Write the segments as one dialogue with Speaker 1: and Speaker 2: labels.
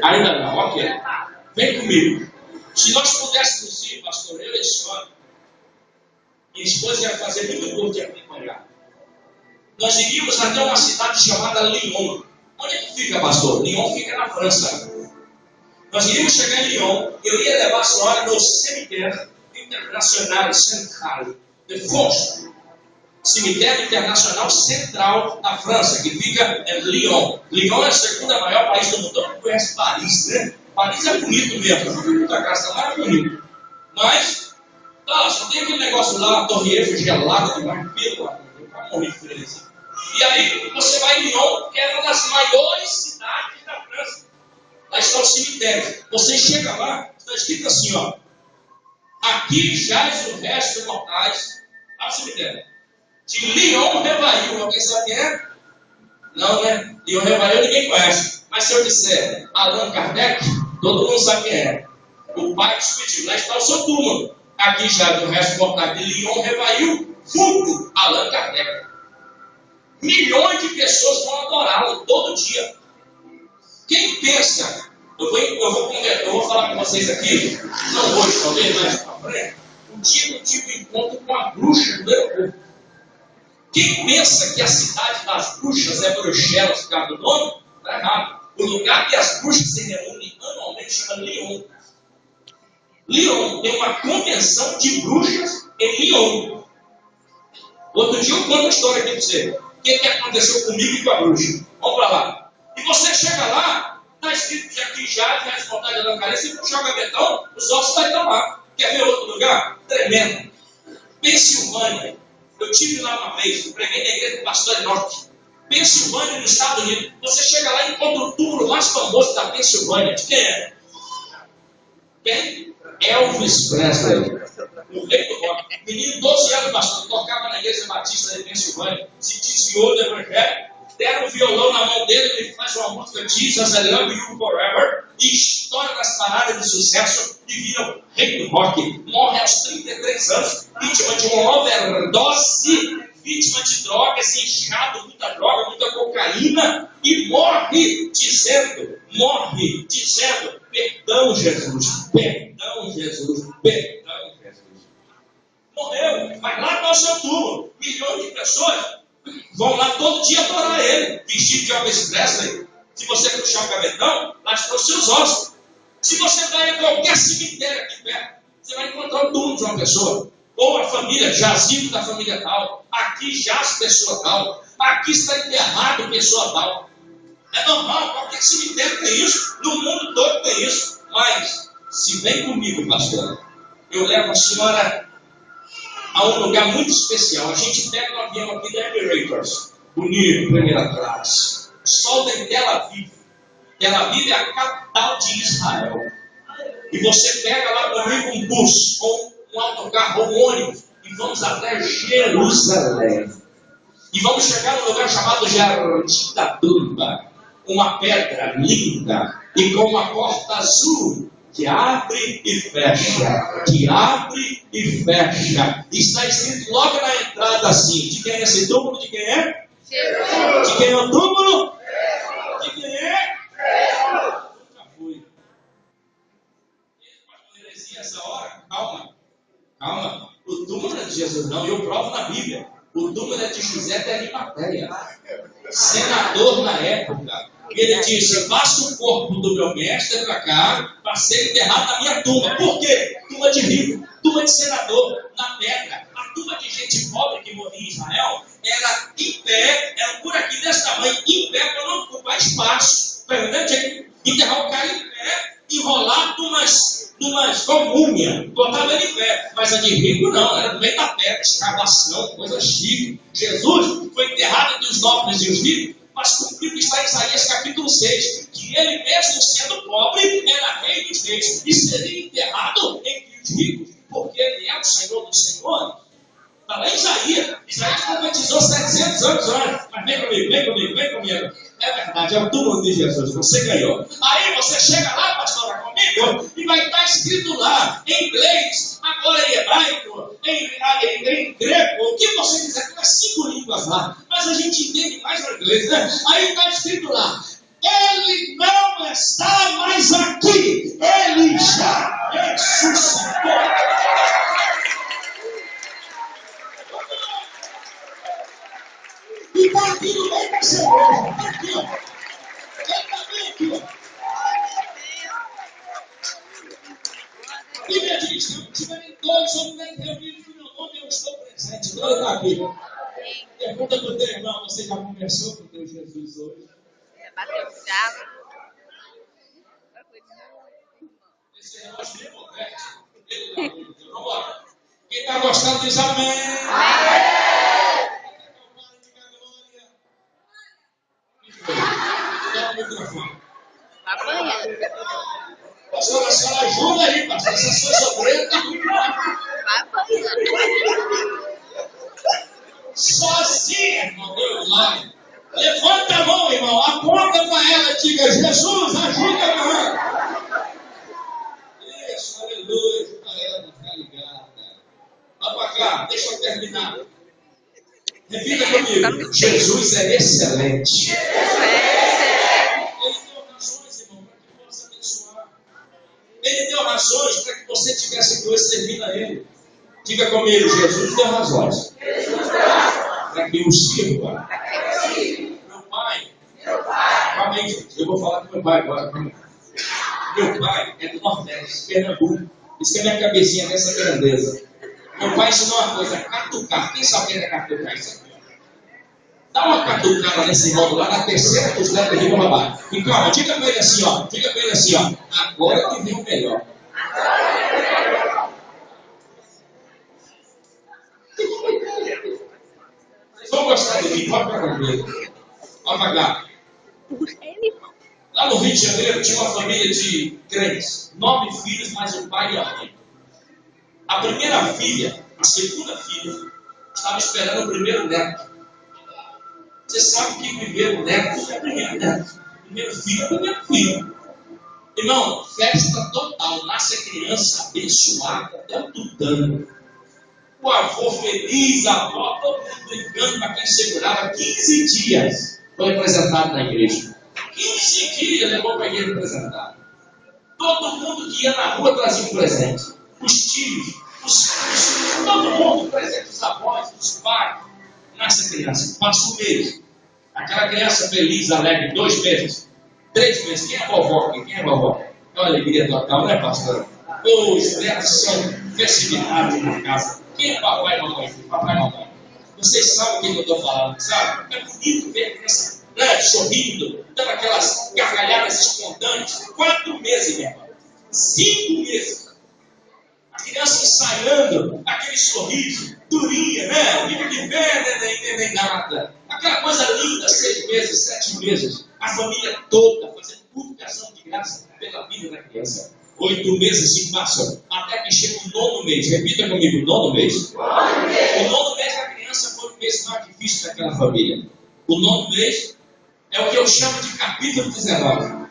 Speaker 1: Ainda não, ok. Vem comigo. Se nós pudéssemos ir, pastor, eu e a senhora, minha esposa ia fazer muito bom de acompanhar. Nós iríamos até uma cidade chamada Lyon. Onde é que fica, pastor? Lyon fica na França. Nós iríamos chegar em Lyon, eu ia levar a senhora no cemitério internacional central de France. Cemitério Internacional Central da França, que fica em Lyon. Lyon é o segundo maior país do mundo. Todo mundo conhece Paris, né? Paris é bonito mesmo, não tem muita casa, mas é bonito. Mas, tá, só tem aquele negócio lá, a Torre Eiffel gelada demais, pelo amor de Deus, pra morrer de frio. E aí, você vai em Lyon, que é uma das maiores cidades da França. Lá está o cemitério. Você chega lá, está escrito assim, ó. Aqui jaz o resto mortais. Olha o cemitério. De Lyon Revail. Alguém sabe quem é? Não, né? Lyon Revail ninguém conhece. Mas se eu disser Allan Kardec, todo mundo sabe quem é. O pai do Espiritismo. Lá está o seu túmulo. Aqui jaz o resto mortais de Lyon Revail, vulgo Allan Kardec. Milhões de pessoas vão adorá-lo todo dia. Quem pensa, eu vou falar com vocês aqui, não hoje, talvez mais para frente, um dia que eu tive um encontro com a bruxa do aeroporto. Quem pensa que a cidade das bruxas é Bruxelas, por causa do nome, está errado. O lugar que as bruxas se reúnem anualmente chama Lyon. Lyon tem uma convenção de bruxas em Lyon. Outro dia eu conto a história aqui para você. O que aconteceu comigo e com a bruxa? Vamos para lá. E você chega lá, está escrito que aqui já as montanhas da Lancaré, se puxar o gavetão, os ossos vai estar lá. Quer ver outro lugar? Tremendo. Pensilvânia. Eu estive lá uma vez, eu preguei na igreja do Pastor Norte. Pensilvânia, nos Estados Unidos. Você chega lá e encontra o túmulo mais famoso da Pensilvânia. De quem é? Quem? Elvis Presley. O rei do rock. Menino, 12 anos, pastor, tocava na igreja batista de Pensilvânia. Se desviou do evangelho. Deram um violão na mão dele, ele faz uma música Jesus, I Love You Forever, e estoura nas paradas de sucesso e vira o rei do rock. Morre aos 33 anos, vítima de uma overdose, vítima de drogas, inchado, muita droga, muita cocaína, e morre dizendo, perdão, Jesus, perdão, Jesus, perdão, Jesus. Morreu, mas lá está o seu túmulo. Milhões de pessoas vão lá todo dia adorar ele, vestido de Elvis Presley. Se você puxar o gavetão, lá estão os seus ossos. Se você vai em qualquer cemitério aqui perto, você vai encontrar o túmulo de uma pessoa. Ou a família, jazigo da família tal. Aqui jaz pessoa tal. Aqui está enterrado pessoa tal. É normal, qualquer cemitério tem isso. No mundo todo tem isso. Mas, se vem comigo, pastor, eu levo a senhora a um lugar muito especial. A gente pega um avião aqui da Emirates, bonito, primeira classe, solta em Tel Aviv. Tel Aviv é a capital de Israel. E você pega lá comigo um bus, ou um autocarro, ou um ônibus, e vamos até Jerusalém. E vamos chegar num lugar chamado Jardim da Tumba, uma pedra linda, e com uma porta azul, que abre e fecha, que abre e fecha. Está escrito logo na entrada assim: de quem é esse túmulo? De quem é? Jesus. De quem é o túmulo? Jesus. De quem é? Jesus. Nunca fui. Heresia essa hora? Calma. O túmulo não é de Jesus, não. Eu provo na Bíblia. O túmulo é de José de Arimateia, senador na época. Ele disse: basta o corpo do meu mestre para cá, para ser enterrado na minha tumba. Por quê? Tumba de rico, tumba de senador, na pedra. A tumba de gente pobre que morria em Israel era em pé, era por aqui desse tamanho, em pé, para não ocupar espaço. Enterrar o cara em pé, enrolado numas com múmia, botava ele em pé. Mas a de rico não, era no meio da pedra, escavação, coisa chique. Jesus foi enterrado entre os nobres e os ricos, mas cumpriu o que está em Isaías capítulo 6, que ele mesmo sendo pobre, era rei dos reis, e seria enterrado entre os ricos, porque ele é o Senhor dos senhores. Está lá em Isaías. Isaías profetizou 700 anos antes. Mas vem comigo. É verdade, é o túmulo de Jesus, você ganhou. Aí você chega lá, pastora, comigo, e vai estar escrito lá, em inglês, agora em hebraico, em grego, o que você quiser, tem umas 5 línguas lá, mas a gente entende mais o inglês, né? Aí está escrito lá: ele não está mais Jesus aqui, Ele já ressuscitou. E está aqui no meio da cerveja. Está aqui, ó. Ele está bem aqui, ó. Bíblia diz, se tiverem dois ou três reunidos no meu nome, eu estou presente. Então ele está aqui. Pergunta para o teu irmão, você já conversou com o teu Jesus hoje?
Speaker 2: Bateu chave.
Speaker 1: Esse relógio nem converte. Vamos embora. Quem está gostando diz amém. Dá o microfone.
Speaker 2: Apanhando.
Speaker 1: Pastor, a senhora ajuda aí, pastor. Essa sua sobrinha tá muito
Speaker 2: Vai apanhando.
Speaker 1: sozinha, irmão. Glória. Levanta a mão, irmão. Aponta para ela e diga: Jesus, ajuda a irmã. Isso, aleluia. Ajuda ela a ficar ligada. Vai para cá, deixa eu terminar. Repita comigo. Jesus é excelente. Ele deu razões, irmão, para que possa abençoar. Ele deu razões para que você tivesse que hoje servir a Ele. Diga comigo, Jesus deu razões para que eu sirva. Meu pai, calma aí, gente. Eu vou falar com meu pai agora. Meu pai é do Nordeste, Pernambuco. Isso que a minha cabecinha é dessa grandeza. Meu pai ensinou uma coisa: catucar. Quem sabe o que é catucar? Isso aqui. Dá uma catucada nesse irmão lá na terceira costela de riba abaixo. E calma, diga para ele assim, ó. Diga para ele assim, ó. Agora que vem o melhor. Vocês vão gostar de mim, pode para ver. Olha para cá. Lá no Rio de Janeiro tinha uma família de crentes. 9 filhos, mais o pai e a mãe. A primeira filha, a segunda filha, estava esperando o primeiro neto. Você sabe que primeiro neto é primeiro neto. Primeiro filho é primeiro filho. Irmão, festa total. Nasce a criança abençoada até o tutano. O avô feliz, a avó, todo mundo brincando para quem segurava. 15 dias foi apresentado na igreja. 15 dias levou para a igreja apresentar. Todo mundo que ia na rua trazia um presente. Os tios, todo mundo presente, os avós, os pais. Nasce a criança, passa um mês. Aquela criança feliz, alegre, 2 meses, 3 meses. Quem é a vovó aqui? Quem é a vovó? É uma alegria total, não é, pastor? Os netos são festividade na casa. Quem é papai e mamãe? Papai e mamãe. Vocês sabem o que eu estou falando, sabe? É bonito ver a criança, né, sorrindo, dando aquelas gargalhadas espontâneas. 4 meses, meu irmão. 5 meses. A criança ensaiando aquele sorriso, durinha, né? Vive de ver, nem nada. Aquela coisa linda, 6 meses, 7 meses. A família toda fazendo purificação de graça pela vida da criança. 8 meses se passam, até que chega o 9º mês. Repita comigo, 9º mês. O 9º mês da criança foi o mês mais difícil daquela família. O 9º mês é o que eu chamo de capítulo 19.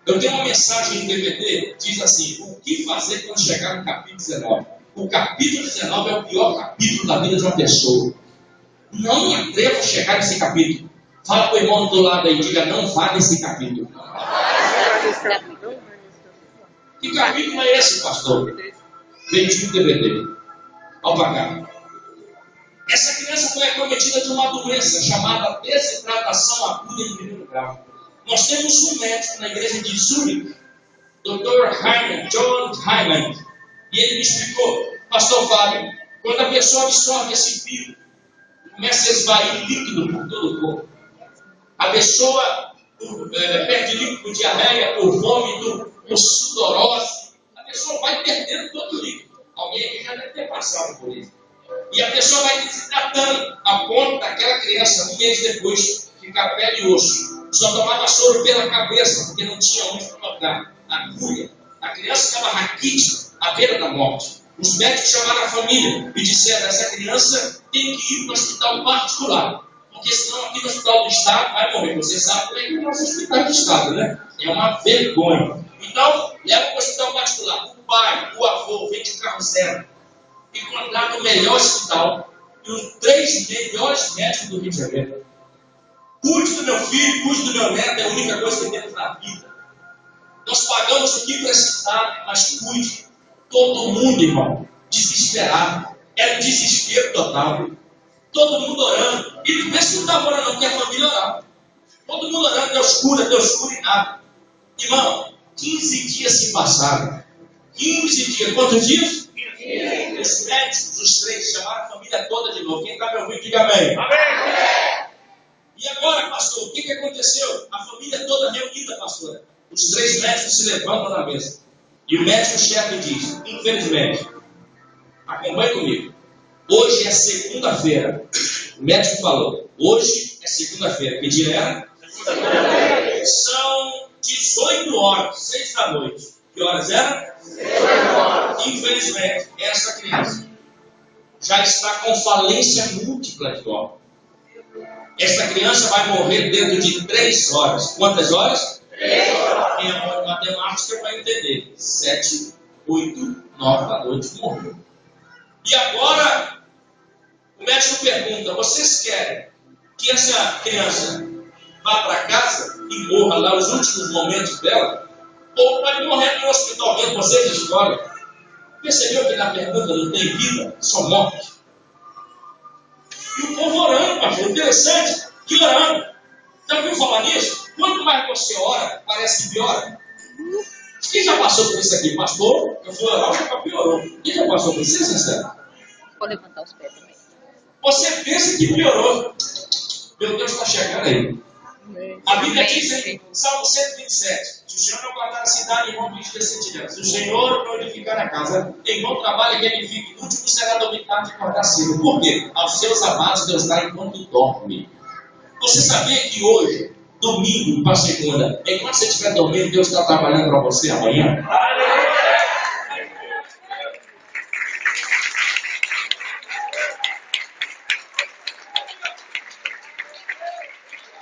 Speaker 1: Eu tenho uma mensagem no DVD, diz assim: o que fazer quando chegar no capítulo 19? O capítulo 19 é o pior capítulo da vida de uma pessoa. Não me atrevo a chegar nesse capítulo. Fala para o irmão do lado aí, diga: não vá nesse capítulo. Que capítulo é esse, pastor? Vendi no DVD. Olha para cá. Essa criança foi acometida de uma doença chamada desidratação aguda em 1º grau. Nós temos um médico na igreja de Zurich, Dr. Hyman, John Hyman, e ele me explicou: pastor Fábio, quando a pessoa absorve esse vírus, começa a esvair líquido por todo o corpo. A pessoa perde líquido por diarreia, por vômito, por sudorose. A pessoa vai perdendo todo o líquido. Alguém aqui já deve ter passado por isso. E a pessoa vai desidratando, a ponto daquela criança, 1 mês depois, ficar pele e osso. Só tomava soro pela cabeça, porque não tinha onde colocar agulha. A criança estava raquítica, à beira da morte. Os médicos chamaram a família e disseram: essa criança tem que ir para o hospital particular, porque senão aqui no hospital do estado vai morrer. Você sabe como é que é o nosso hospital do estado, né? É uma vergonha. Então, leva para o hospital particular. O pai, o avô, vem de carro zero e contrata o melhor hospital e os 3 melhores médicos do Rio de Janeiro. Cuide do meu filho, cuide do meu neto, é a única coisa que temos na vida. Nós pagamos o que precisar, mas cuide. Todo mundo, irmão, desesperado. Era um desespero total. Todo mundo orando. E vê se não está orando, não, porque a família orava. Todo mundo orando, Deus cura e nada. Irmão, 15 dias se passaram. 15 dias. Quantos dias? 15. Os médicos, os 3, chamaram a família toda de novo. Quem está me ouvindo, diga amém. Amém. E agora, pastor, o que aconteceu? A família toda reunida, pastora. Os 3 médicos se levantam na mesa. E o médico-chefe diz, infelizmente, acompanhe comigo. Hoje é segunda-feira. O médico falou, hoje é segunda-feira. Que dia era? Segunda-feira. São 18 horas, 6 da noite. Que horas era? 6 horas. Infelizmente, essa criança já está com falência múltipla de órgãos. Essa criança vai morrer dentro de 3 horas. Quantas horas? 3 horas. Quem é bom de matemática vai entender. 7, 8, 9 da noite morreu. E agora, o médico pergunta, vocês querem que essa criança vá para casa e morra lá os últimos momentos dela? Ou pode morrer no hospital mesmo, vocês escolhem? Percebeu que na pergunta não tem vida, só morte? E o povo orando, pastor, interessante, que orando. Já ouviu falar nisso? Quanto mais você ora, parece que piora. Quem já passou por isso aqui? Pastor, eu fui orar, já piorou. Quem já passou por isso? Seja sincero.
Speaker 2: Vou levantar os pés também.
Speaker 1: Você pensa que piorou. Meu Deus está chegando aí. A Bíblia diz em Salmo 127, se o Senhor não guardar a cidade, em vão vigir sentinelas. Se o Senhor não edificar a casa, em vão trabalha que edifique. O último será dominado de acordar cedo. Por quê? Aos seus amados Deus dá enquanto dorme. Você sabia que hoje, domingo para segunda, enquanto você estiver dormindo, Deus está trabalhando para você amanhã?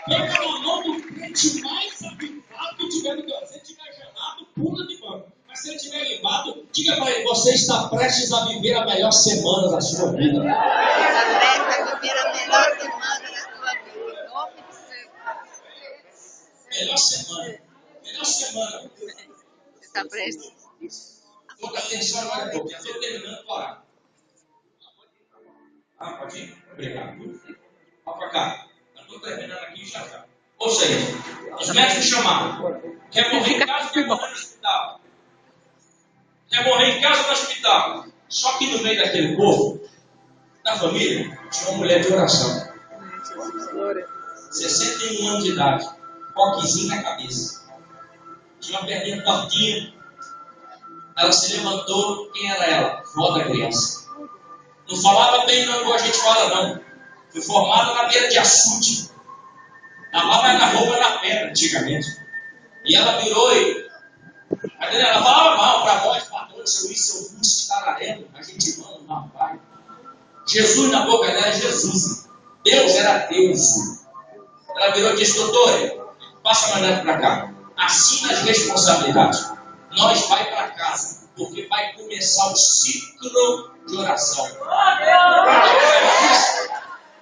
Speaker 1: Pega o nome do crente mais avivado que tiver no Deus. Se ele tiver gelado, pula de banco. Mas se ele tiver animado, diga para ele, você está prestes a viver a melhor semana da sua vida.
Speaker 2: Está prestes a viver a melhor semana da sua vida. Em nome de Jesus.
Speaker 1: Melhor semana. Melhor semana.
Speaker 2: Você está prestes.
Speaker 1: Toda atenção agora, porque eu estou terminando para orar. Ah, pode ir? Obrigado. Vá para cá. Estou terminando aqui já já. Ou seja, os médicos chamaram. Quer morrer em casa, quer morrer no hospital. Quer morrer em casa ou no hospital. Só que no meio daquele povo, da família, tinha uma mulher de oração. 61 anos de idade. Coquezinho na cabeça. Tinha uma perninha tortinha. Ela se levantou. Quem era ela? Vó da criança. Não falava bem não, igual a gente fala não. Foi formada na beira de açude. Lavava na roupa na pedra, antigamente. E ela virou e... Ela falava mal para nós, patrões, seu isso, seu busto, tararelo. A gente ama, não vai. Jesus na boca dela é Jesus. Deus era Deus. Ela virou e disse, doutor, passa a manhã para cá. Assina as responsabilidades. Nós vai para casa, porque vai começar o ciclo de oração.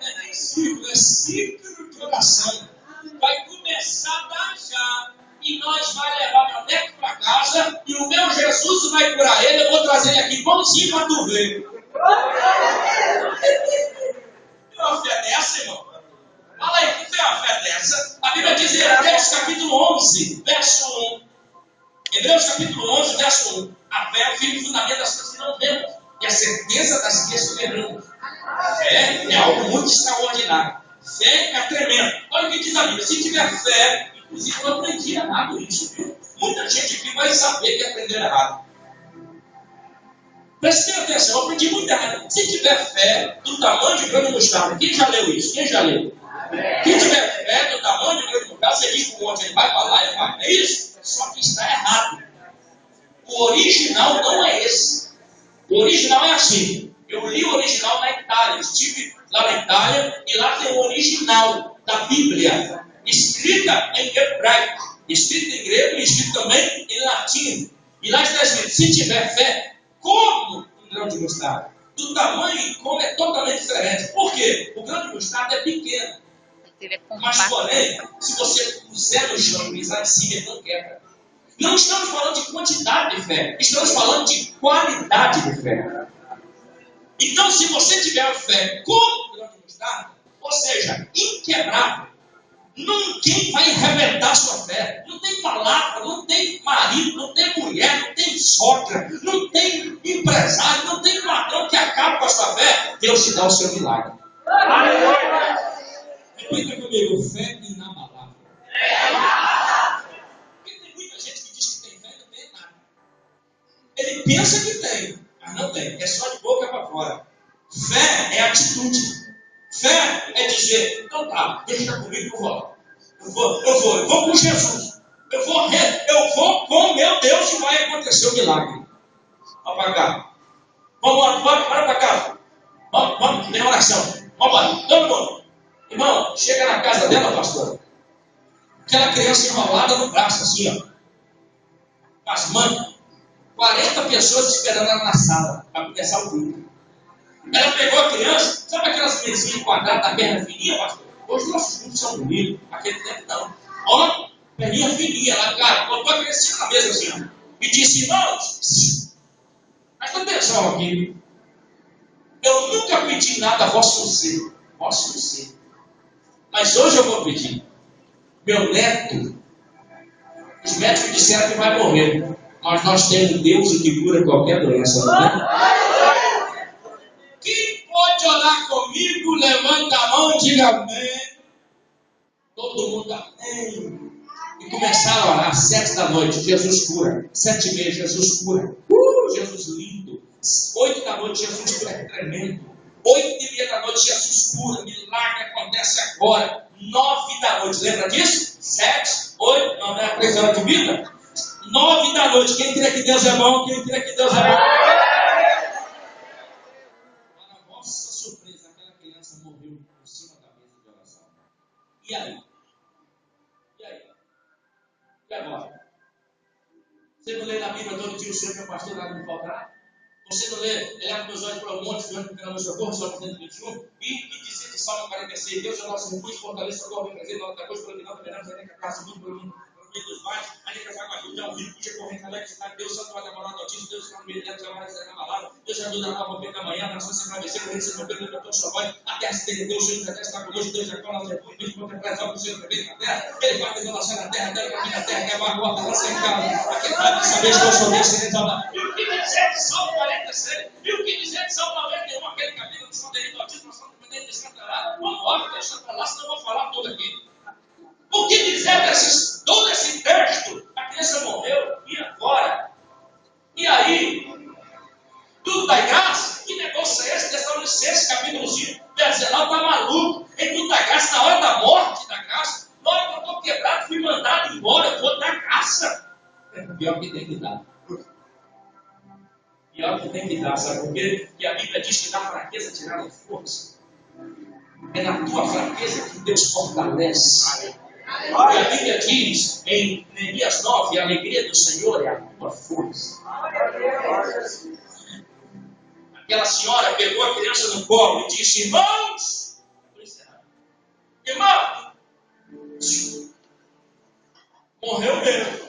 Speaker 1: É ciclo de oração. Vai começar da já. E nós vai levar meu neto para casa. E o meu Jesus vai curar ele. Eu vou trazer ele aqui bonzinho para tu ver. Que uma fé dessa, irmão? Fala aí, que foi uma fé dessa? A Bíblia diz em Hebreus capítulo 11, verso 1. Hebreus capítulo 11, verso 1. A fé é o firme fundamento das coisas que não vemos. E a certeza das que esperamos. A fé é algo muito extraordinário. Fé é tremendo. Olha o que diz a Bíblia. Se tiver fé, inclusive eu aprendi errado isso, viu? Muita gente aqui vai saber que aprendeu errado. Preste atenção, eu aprendi muito errado. Se tiver fé do tamanho de grão de mostarda, quem já leu isso? Quem já leu? Quem tiver fé do tamanho de grão de mostarda, você diz para o outro, ele vai falar, ele vai. É isso? Só que está errado. O original não é esse. O original é assim. Eu li o original na Itália. Estive lá na Itália e lá tem o original da Bíblia. Escrita em hebraico. Escrita em grego e escrita também em latim. E lá está escrito, se tiver fé, como um grão de mostarda. Do tamanho e como é totalmente diferente. Por quê? O grão de mostarda é pequeno. Mas porém, se você puser no chão e pisar em cima, ele não quebra. Não estamos falando de quantidade de fé, estamos falando de qualidade de fé. Então, se você tiver a fé como grão de mostarda, ou seja, inquebrável, ninguém vai arrebentar sua fé. Não tem palavra, não tem marido, não tem mulher, não tem sogra, não tem empresário, não tem patrão que acabe com a sua fé. Deus te dá o seu milagre. Repita comigo, fé inabalável. Porque tem muita gente que diz que tem fé e não tem nada. Ele pensa que tem, mas não tem. É só de boca para fora. Fé é atitude. Fé é dizer, então tá, deixa comigo que eu vou. Eu vou com Jesus. Eu vou com meu Deus e vai acontecer o milagre. Vamos para cá. Vamos para cá. Vamos, tem oração. Vamos lá, todo mundo. Irmão, chega na casa dela, pastor. Aquela criança enrolada no braço, assim, ó. As mãos. 40 pessoas esperando ela na sala para começar o culto. Ela pegou a criança, sabe aquelas mesinhas quadradas da perna fininha, pastor? Hoje nossos cultos são bonitos, aquele tempo não. Ó, perninha fininha lá, cara, botou a criança na mesa assim, ó. E disse, irmãos, presta atenção aqui. Eu nunca pedi nada a vosso ser. Mas hoje eu vou pedir. Meu neto, os médicos disseram que vai morrer. Mas nós temos um Deus que cura qualquer doença, não é? Quem pode orar comigo, levanta a mão e diga amém. Todo mundo amém. E começaram a orar, 7 da noite, Jesus cura. 7h30, Jesus cura. Jesus lindo. 8 da noite, Jesus cura, tremendo. 8h30 da noite, Jesus cura. Milagre acontece agora. 9 da noite, lembra disso? 7, 8, não é 3 horas de vida? 9 da noite, quem crê que Deus é bom, quem crê que Deus é bom. Para nossa surpresa, aquela criança morreu por cima da mesa de oração. E aí? E agora? Você não lê na Bíblia todo dia o Senhor, meu pastor, nada me faltará? Você não lê, eleva meus olhos para o monte, Senhor, porque não me socorro, Salmo 121, e dizer de Salmo 46, Deus é o nosso refúgio, fortaleza, socorro, bem presente, nota da coisa, pelo que não temeremos, ainda que a casa do mundo, dos mais, ainda que a água ajude ao rio, cuja corrente ela é que está, Deus santo vai demorar notícia, Deus está no meio dela, jamais será abalado, Deus ajuda a romper da manhã, nação se agradecer, o reino se romper, levantou sua voz, a terra se derreteu, o Senhor da terra está conosco, Deus é qual nosso refúgio, Deus contemplar as obras do Senhor também na terra, ele vai desolação na terra, dela caminho na terra, que é uma porta, ela sem casa, aquele vai saber que eu sou Deus, sem exaltar. E o que dizer de Salmo 46? E o que dizer de Salmo 91? Aquele capítulo do esconderijo do Altíssimo, nós estamos dependendo de escantará, vamos embora, deixa para lá, senão eu vou falar tudo aqui. O que dizer todo esse texto? A criança morreu, e agora? E aí? Tudo dá graça? Que negócio é esse? Tessalonicenses, capítulo 5, verso 19, está maluco. Em tudo dá graça, na hora da morte da graça. Na hora que eu estou quebrado, fui mandado embora, eu vou dar graça. É pior que tem que dar. Pior que tem que dar, sabe por quê? Porque a Bíblia diz que da fraqueza tiraram força. É na tua fraqueza que Deus fortalece. E a Bíblia diz em Neemias 9, a alegria do Senhor é a tua força. Aquela senhora pegou a criança no colo e disse, irmãos, morreu mesmo.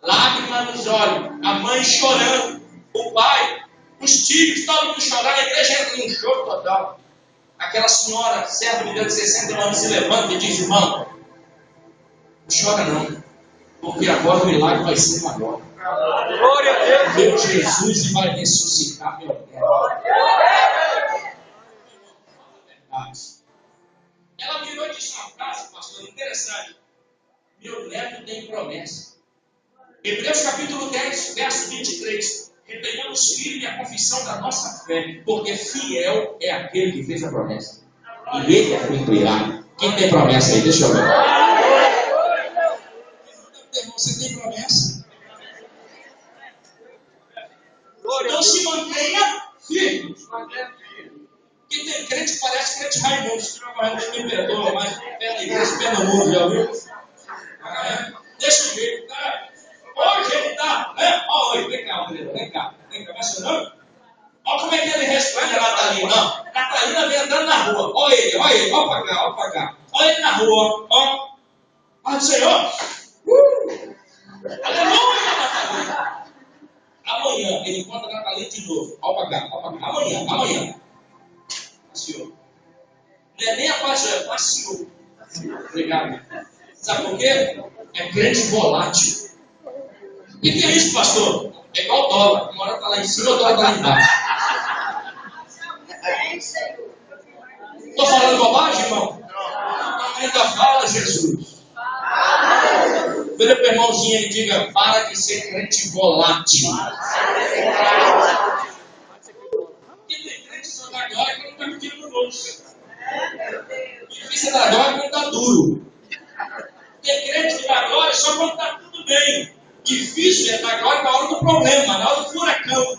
Speaker 1: Lágrimas nos olhos, a mãe chorando, o pai, os tios, todo mundo chorando, a igreja entra num choro total. Aquela senhora, serva de Deus de 60 anos, se levanta e diz, irmão, não chora não, porque agora o milagre vai ser maior. Glória a Deus. Meu Jesus vai ressuscitar meu neto. Ela virou e disse uma frase, pastor, interessante. Meu neto tem promessa. Hebreus capítulo 10, verso 23. Retenhamos firme a confissão da nossa fé, porque fiel é aquele que fez a promessa. E ele a cumprirá. Quem tem promessa aí? Deixa eu ver. Você tem promessa? Então se mantenha firme. Quem tem crente parece crente Raimundo. Se tiver correndo, me perdoa, mas pela igreja, pelo mundo, já viu? Deixa eu ver. Hoje ele está, né? Olha, vem cá, vai chorando? Olha como é que ele responde a Natalina. Não, Natalina vem andando na rua. Olha ele, olha pra cá. Olha ele na rua, ó. Olha o Senhor. Aleluia, Natalina. Amanhã ele encontra a Natalina de novo. Ó pra cá. Amanhã. Passeou. Não é nem a paz, é passeou. Obrigado. Sabe por quê? É crente volátil. O que é isso, pastor? É igual dólar. Uma hora está lá em cima, outra hora está lá embaixo. Estou falando bobagem, irmão? Não, ainda fala, Jesus. Vira para o irmãozinho e diga: para de ser crente volátil. Porque tem crente só da glória que não está pedindo no bolso. Difícil da glória quando está duro. Tem crente que dá glória só quando está tudo bem. Difícil é dar glória na hora do problema, na hora do furacão.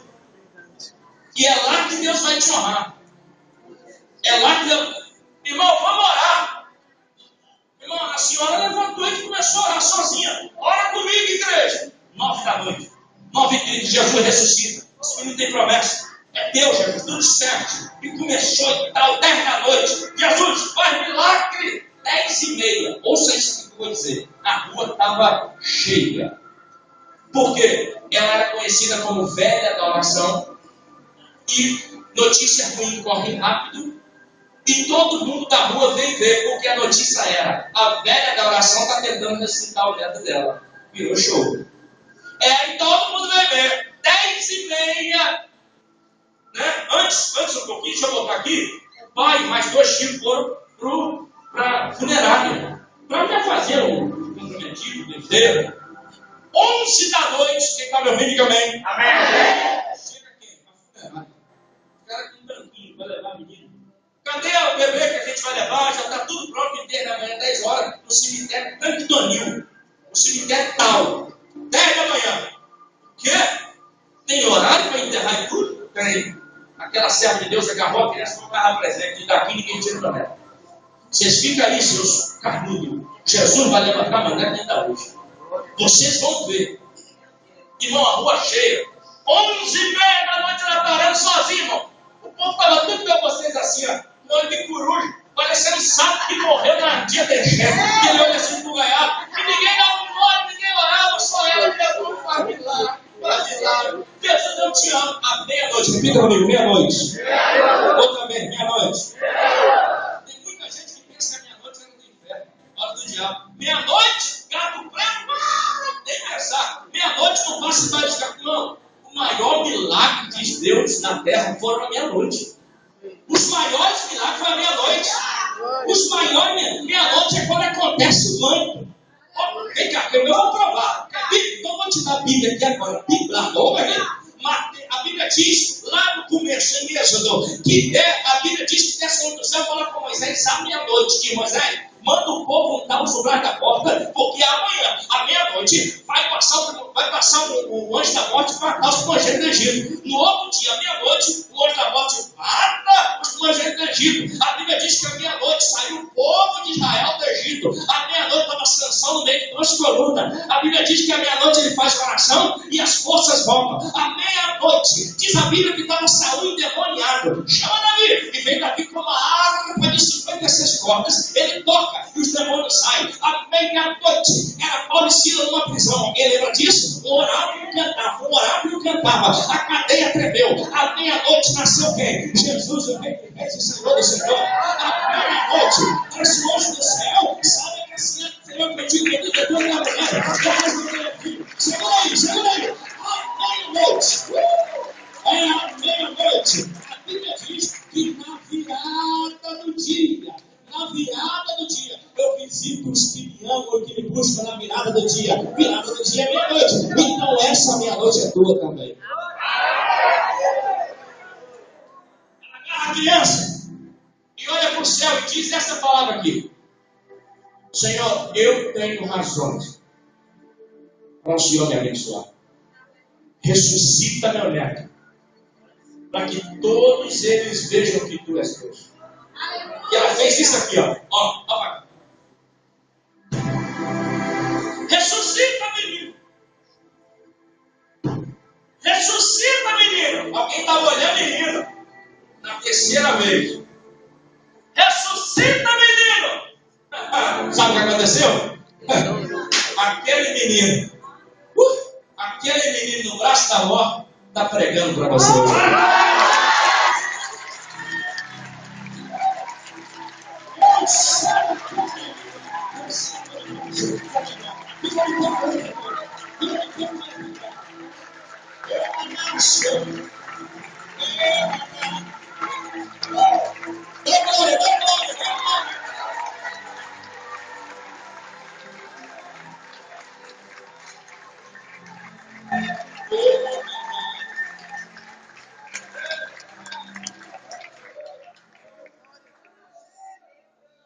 Speaker 1: E é lá que Deus vai te honrar. É lá que Deus... Irmão, vamos orar. Irmão, a senhora levantou e começou a orar sozinha. Ora comigo, igreja. 9 da noite. 9h30, Jesus ressuscita. Esse menino tem promessa. É Deus, Jesus, tudo certo. E começou e tal, 10 da noite. Jesus, faz milagre. 10h30. Ouça isso que eu vou dizer. A rua estava cheia. Por quê? Ela era conhecida como velha da oração. E notícia ruim corre rápido. E todo mundo da rua veio ver o que a notícia era. A velha da oração está tentando ressuscitar o neto dela. Virou show. Aí todo mundo veio ver. 10h30. Né? Antes um pouquinho, deixa eu botar aqui. O pai e mais 2 filhos foram para a funerária. Para já fazer um comprometido, bezerro. 11 da noite. Quem está me ouvindo, diga amém. Amém. Chega quem? Para a funerária. O cara com um branquinho vai levar a menina. Cadê o bebê que a gente vai levar? Já está tudo pronto, inteiro da manhã, 10 horas, no cemitério Tanquidonil. O cemitério tal. 10 da manhã. O quê? Tem horário para enterrar e tudo? Tem. Aquela serva de Deus agarrou a criança para agarrar presente. E daqui ninguém tira para ela. Vocês ficam aí, seus carnudos. Jesus vai levantar a maneira ainda hoje. Vocês vão ver. Irmão, a rua cheia. 11h30 da noite ela parando sozinha, irmão. O povo estava tudo vendo vocês assim, ó. No olho de coruja. Parecendo um sapo que morreu na dia de chefe. Que ele olha assim pro gaiato. E ninguém dava um olho, ninguém orava. Só ela que Jesus faz milagre. Jesus, eu te amo. À meia-noite. Repita comigo, meia-noite. Outra vez, meia-noite. Tem muita gente que pensa que a meia-noite é no inferno. Hora do diabo. Meia-noite, gato preto. Nem pensar. Meia-noite não passa mais de gato, não. O maior milagre de Deus na terra foram à meia-noite. Os maiores milagres foram à meia-noite. Os maiores, meia-noite é quando acontece o manto. Vem cá, que eu vou provar. Então eu vou te dar a Bíblia aqui agora. A Bíblia diz, lá no começo, em Êxodo, que a Bíblia diz que desce do céu fala com Moisés à meia-noite. Que Moisés manda o povo untar o sobrar da porta, porque amanhã, à meia-noite, vai passar o anjo da morte para matar os estrangeiros do Egito. No outro dia, à meia-noite, o anjo da morte mata os estrangeiros do Egito. A Bíblia diz que à meia-noite saiu o povo de Israel do Egito. À meia-noite estava Sansão no meio de 2 colunas. A Bíblia diz que à meia-noite ele faz oração e as forças voltam. À meia-noite, diz a Bíblia que estava Saul endemoniado. Chama Davi, e vem Davi com uma harpa de 56 cordas. Ele toca e os demônios saem. À meia-noite, era Paulo e Silas numa prisão. Alguém lembra disso? Orava e não cantava. A cadeia tremeu. À meia-noite nasceu quem? Jesus, o Rei de Reis e Senhor do Senhor. À meia-noite, esse anjo do céu, sabe que assim é Senhor, que eu te digo, depois da manhã. Segura aí. À meia-noite. À meia-noite. A Bíblia diz que na virada do dia, eu visito os que me amam e que me buscam na virada do dia. Virada do dia é meia-noite. Então essa meia-noite é tua também. Agarra a criança e olha para o céu e diz essa palavra aqui. Senhor, eu tenho razões para o Senhor me abençoar. Ressuscita meu neto, para que todos eles vejam que tu és Deus. E ela fez isso aqui, ó. Ó. Ressuscita, menino. Ressuscita, menino. Alguém estava olhando e rindo. Na terceira vez. Ressuscita, menino. Sabe o que aconteceu? Aquele menino aquele menino no braço da Ló está pregando para você.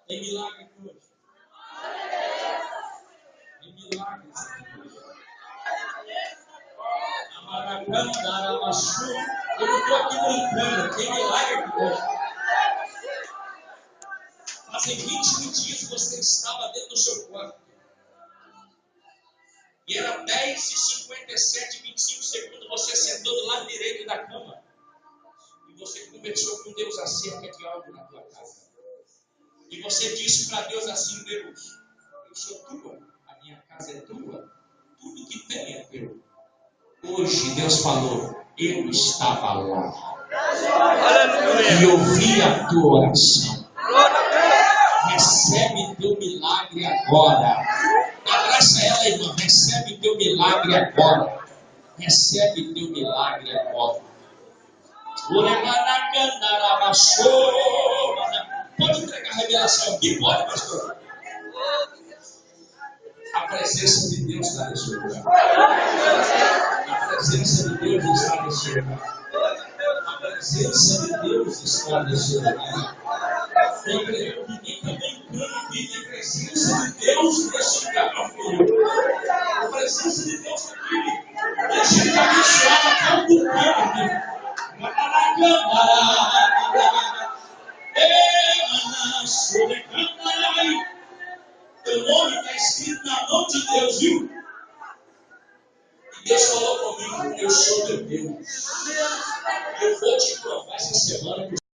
Speaker 1: Tem milagre aqui hoje. Tem milagre aqui hoje. Amaracanda, Aramaçu. Eu não estou aqui brincando. Tem milagre aqui hoje. Fazem 21 dias você estava dentro do seu quarto. E era 10h57, 25 segundos. Você sentou do lado direito da cama. E você conversou com Deus acerca de algo na tua casa. E você disse para Deus assim: Deus, eu sou tua, a minha casa é tua, tudo que tem é teu. Hoje Deus falou, eu estava lá. E ouvi a tua oração. Recebe teu milagre agora. Abraça ela, irmã. Recebe teu milagre agora. Recebe teu milagre agora. Pode entregar a revelação aqui? Pode, pastor. A presença de Deus está nesse lugar. A presença de Deus está nesse lugar. A presença de Deus está nesse lugar. Eu creio que ninguém também crê na presença de Deus nesse lugar. A presença de Deus aqui. A gente está abençoado até o tempo. Teu nome está escrito na mão de Deus, viu? E Deus falou comigo, eu sou teu Deus. Eu vou te provar essa semana.